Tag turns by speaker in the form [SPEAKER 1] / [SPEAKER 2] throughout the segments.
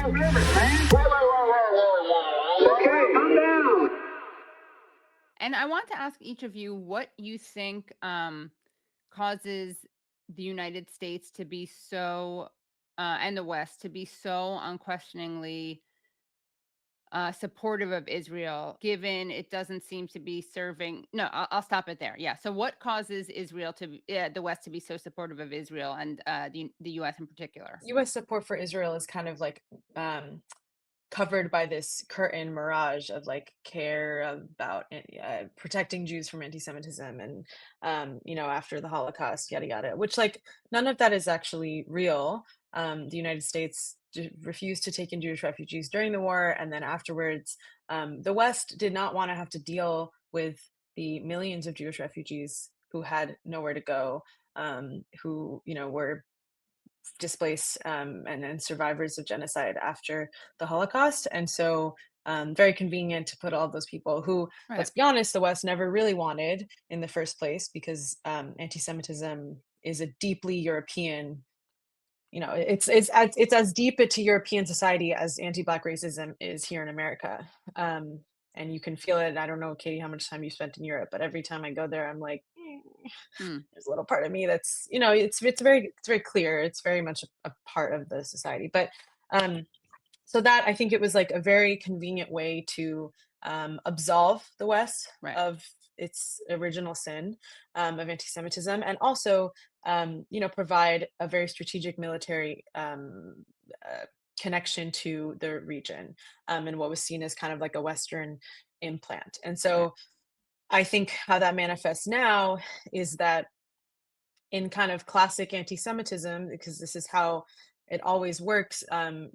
[SPEAKER 1] Okay, calm down.
[SPEAKER 2] And I want to ask each of you what you think causes the United States to be so, and the West to be so unquestioningly supportive of Israel, given it doesn't seem to be serving. No, I'll stop it there. Yeah. So, what causes Israel to the West to be so supportive of Israel and the U.S. in particular?
[SPEAKER 3] U.S. support for Israel is kind of like covered by this curtain mirage of like care about protecting Jews from anti-Semitism and after the Holocaust, yada yada. Which like none of that is actually real. The United States refused to take in Jewish refugees during the war, and then afterwards, the West did not want to have to deal with the millions of Jewish refugees who had nowhere to go, who were displaced and survivors of genocide after the Holocaust. And so very convenient to put all of those people who,
[SPEAKER 2] Right.
[SPEAKER 3] let's be honest, the West never really wanted in the first place, because anti-Semitism is a deeply European, it's as deep into European society as anti-Black racism is here in America. And you can feel it. I don't know, Katie, how much time you spent in Europe, but every time I go there, I'm like, there's a little part of me that's, it's very clear. It's very much a part of the society. But so that I think it was like a very convenient way to absolve the West
[SPEAKER 2] Right.
[SPEAKER 3] of its original sin of anti-Semitism, and also provide a very strategic military connection to the region, and what was seen as kind of like a Western implant. And so
[SPEAKER 2] Right.
[SPEAKER 3] I think how that manifests now is that in kind of classic anti-Semitism, because this is how it always works,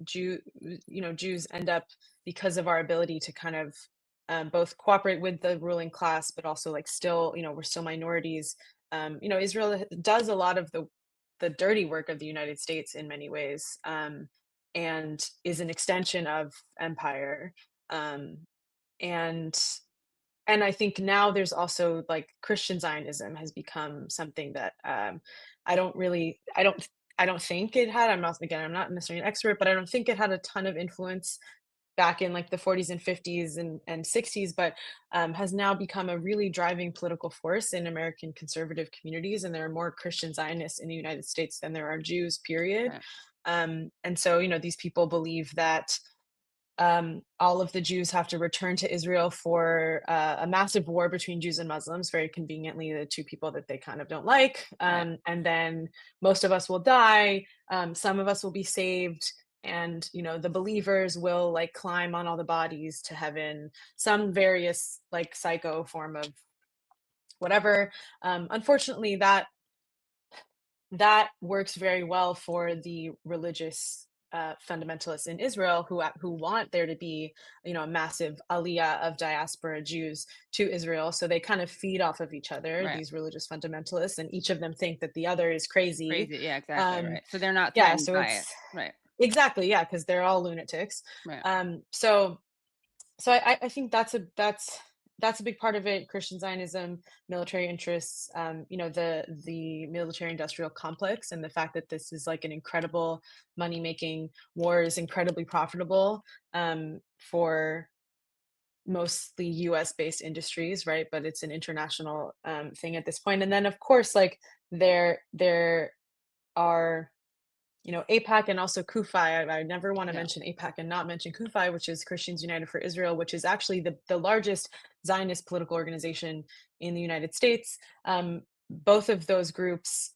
[SPEAKER 3] Jews end up, because of our ability to kind of both cooperate with the ruling class, but also like still, we're still minorities. Israel does a lot of the dirty work of the United States in many ways, and is an extension of empire. Um, and and I think now there's also like Christian Zionism has become something that I don't really, I don't think it had. I'm not necessarily an expert, but I don't think it had a ton of influence back in like the 40s and 50s and 60s, but has now become a really driving political force in American conservative communities. And there are more Christian Zionists in the United States than there are Jews, period.
[SPEAKER 2] Right.
[SPEAKER 3] And so, these people believe that all of the Jews have to return to Israel for a massive war between Jews and Muslims, very conveniently the two people that they kind of don't like.
[SPEAKER 2] Right.
[SPEAKER 3] And then most of us will die, some of us will be saved, and the believers will like climb on all the bodies to heaven, some various like psycho form of whatever. Unfortunately, that works very well for the religious fundamentalists in Israel who want there to be, a massive aliyah of diaspora Jews to Israel. So they kind of feed off of each other,
[SPEAKER 2] Right.
[SPEAKER 3] these religious fundamentalists, and each of them think that the other is crazy.
[SPEAKER 2] Crazy. Yeah. Exactly. Right. So they're not
[SPEAKER 3] Yeah,
[SPEAKER 2] threatened
[SPEAKER 3] so
[SPEAKER 2] by it.
[SPEAKER 3] it's
[SPEAKER 2] Right.
[SPEAKER 3] exactly, yeah, because they're all lunatics.
[SPEAKER 2] Right.
[SPEAKER 3] So I think that's a big part of it. Christian Zionism, military interests, the military industrial complex, and the fact that this is like an incredible money making war, is incredibly profitable for mostly US based industries, right? But it's an international thing at this point. And then of course, like there are APAC and also CUFI. I never want to
[SPEAKER 2] Yeah.
[SPEAKER 3] mention APAC and not mention CUFI, which is Christians United for Israel, which is actually the largest Zionist political organization in the United States. Both of those groups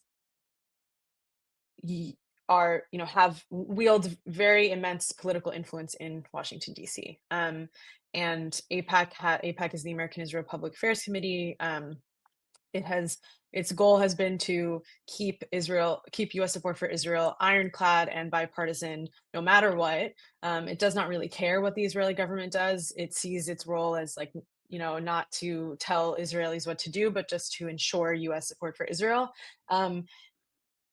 [SPEAKER 3] have wield very immense political influence in Washington, D.C. And APAC is the American Israel Public Affairs Committee. Its goal has been to keep US support for Israel ironclad and bipartisan no matter what. It does not really care what the Israeli government does. It sees its role as like, not to tell Israelis what to do, but just to ensure US support for Israel.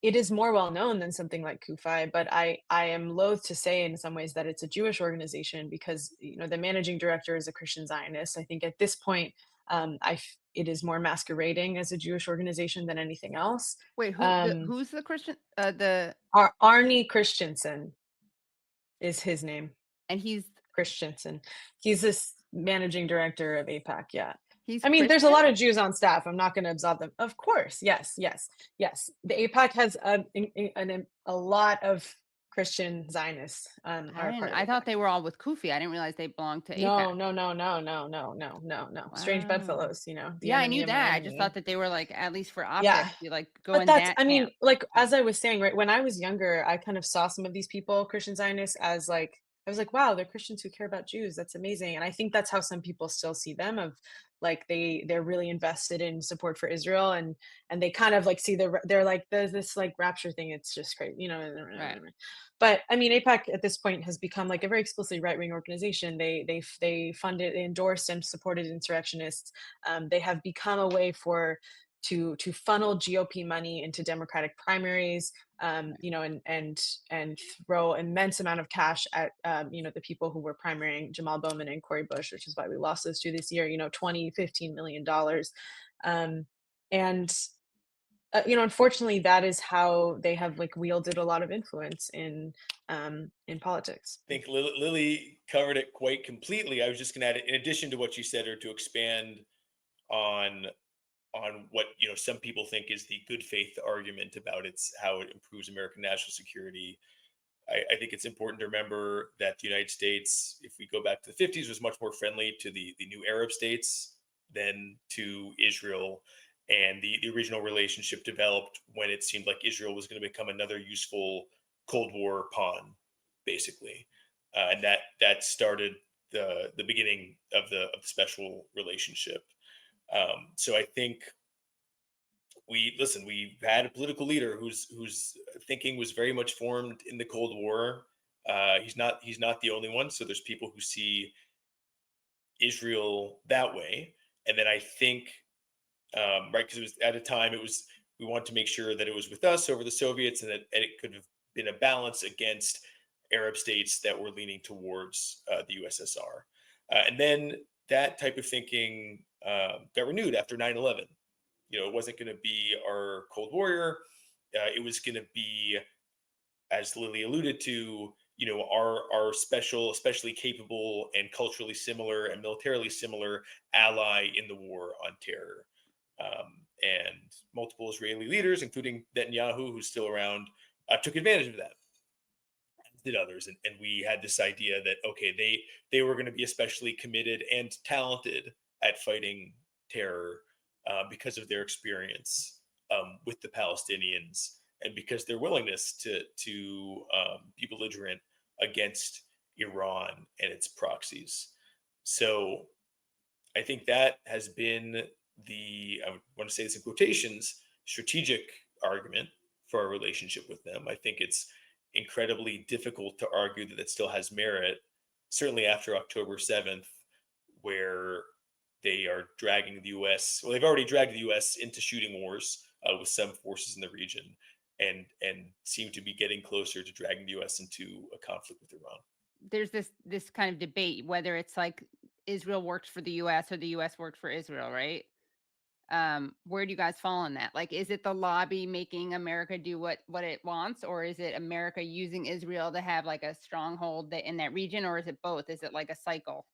[SPEAKER 3] It is more well known than something like CUFI, but I am loath to say in some ways that it's a Jewish organization, because the managing director is a Christian Zionist. I think at this point, it is more masquerading as a Jewish organization than anything else.
[SPEAKER 2] Wait. Who's the Christian?
[SPEAKER 3] Arnie Christensen is his name.
[SPEAKER 2] And he's
[SPEAKER 3] Christensen. He's this managing director of APAC. Yeah.
[SPEAKER 2] he's
[SPEAKER 3] I mean, there's a
[SPEAKER 2] Christian?
[SPEAKER 3] lot of Jews on staff. I'm not going to absolve them. Of course. Yes. Yes. Yes. The APAC has a lot of Christian Zionists are part of
[SPEAKER 2] I thought
[SPEAKER 3] APAC.
[SPEAKER 2] they were all with Kufi. I didn't realize they belonged to APAC.
[SPEAKER 3] No, no, no, no, no, no, no, no, no. Strange
[SPEAKER 2] Wow.
[SPEAKER 3] bedfellows, the
[SPEAKER 2] Yeah, I
[SPEAKER 3] enemy
[SPEAKER 2] knew
[SPEAKER 3] of my
[SPEAKER 2] that. I just thought
[SPEAKER 3] enemy.
[SPEAKER 2] that they were like, at least for
[SPEAKER 3] Yeah.
[SPEAKER 2] optics, you like go
[SPEAKER 3] But
[SPEAKER 2] in
[SPEAKER 3] that's
[SPEAKER 2] that
[SPEAKER 3] I mean,
[SPEAKER 2] camp.
[SPEAKER 3] like,
[SPEAKER 2] Yeah.
[SPEAKER 3] as I was saying, right, when I was younger, I kind of saw some of these people, Christian Zionists, as like I was like, "Wow, they're Christians who care about Jews. That's amazing." And I think that's how some people still see them of like they're really invested in support for Israel and they kind of like see they're like there's this like rapture thing. It's just great,
[SPEAKER 2] Right.
[SPEAKER 3] But I mean, APAC at this point has become like a very explicitly right-wing organization. They funded, they endorsed and supported insurrectionists. They have become a way to funnel GOP money into Democratic primaries, and throw immense amount of cash at the people who were primarying Jamal Bowman and Cory Bush, which is why we lost those two this year. 20-15 million dollars, and unfortunately, that is how they have like wielded a lot of influence in politics.
[SPEAKER 1] I think Lily covered it quite completely. I was just going to add, in addition to what you said, or to expand on what some people think is the good faith argument about how it improves American national security. I think it's important to remember that the United States, if we go back to the 50s, was much more friendly to the new Arab states than to Israel. And the original relationship developed when it seemed like Israel was going to become another useful Cold War pawn, basically. And that started the beginning of the special relationship. So I think we had a political leader whose thinking was very much formed in the Cold War. He's not the only one. So there's people who see Israel that way. And then I think, right, because it was at a time we wanted to make sure that it was with us over the Soviets, and that it could have been a balance against Arab states that were leaning towards the USSR. And then that type of thinking got renewed after 9/11. It wasn't going to be our Cold Warrior. It was going to be, as Lily alluded to, our special, especially capable and culturally similar and militarily similar ally in the war on terror. And multiple Israeli leaders, including Netanyahu, who's still around, took advantage of that, as did others. And we had this idea that, okay, they were going to be especially committed and talented at fighting terror because of their experience with the Palestinians, and because their willingness to be belligerent against Iran and its proxies. So I think that has been I want to say this in quotations, strategic argument for our relationship with them. I think it's incredibly difficult to argue that it still has merit, certainly after October 7th, where they are dragging the U.S. Well, they've already dragged the U.S. into shooting wars with some forces in the region, and seem to be getting closer to dragging the U.S. into a conflict with Iran.
[SPEAKER 2] There's this kind of debate whether it's like Israel works for the US or the US works for Israel, right? Where do you guys fall on that? Like, is it the lobby making America do what it wants, or is it America using Israel to have like a stronghold in that region, or is it both? Is it like a cycle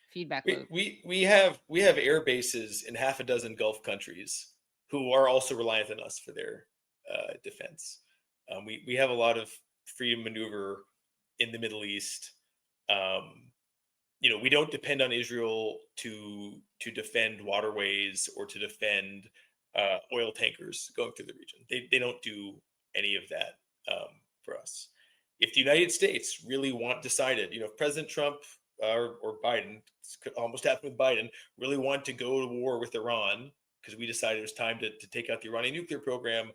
[SPEAKER 2] feedback loop?
[SPEAKER 1] We have air bases in half a dozen Gulf countries who are also reliant on us for their defense. We have a lot of freedom maneuver in the Middle East. We don't depend on Israel to defend waterways or to defend oil tankers going through the region. They don't do any of that for us. If the United States really decided, if President Trump or Biden, could almost happen with Biden, really want to go to war with Iran, because we decided it was time to take out the Iranian nuclear program,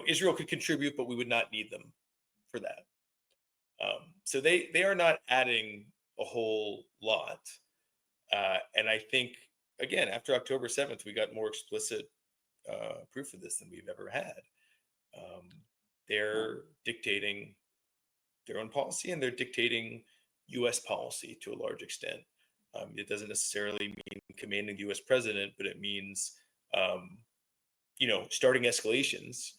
[SPEAKER 1] Israel could contribute, but we would not need them for that. So they are not adding a whole lot. And I think, again, after October 7th, we got more explicit proof of this than we've ever had. They're dictating their own policy, and they're dictating U.S. policy to a large extent. It doesn't necessarily mean commanding the U.S. president, but it means, starting escalations,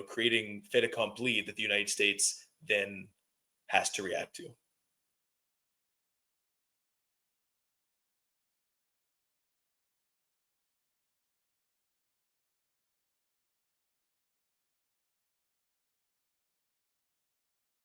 [SPEAKER 1] creating fait accompli that the United States then has to react to.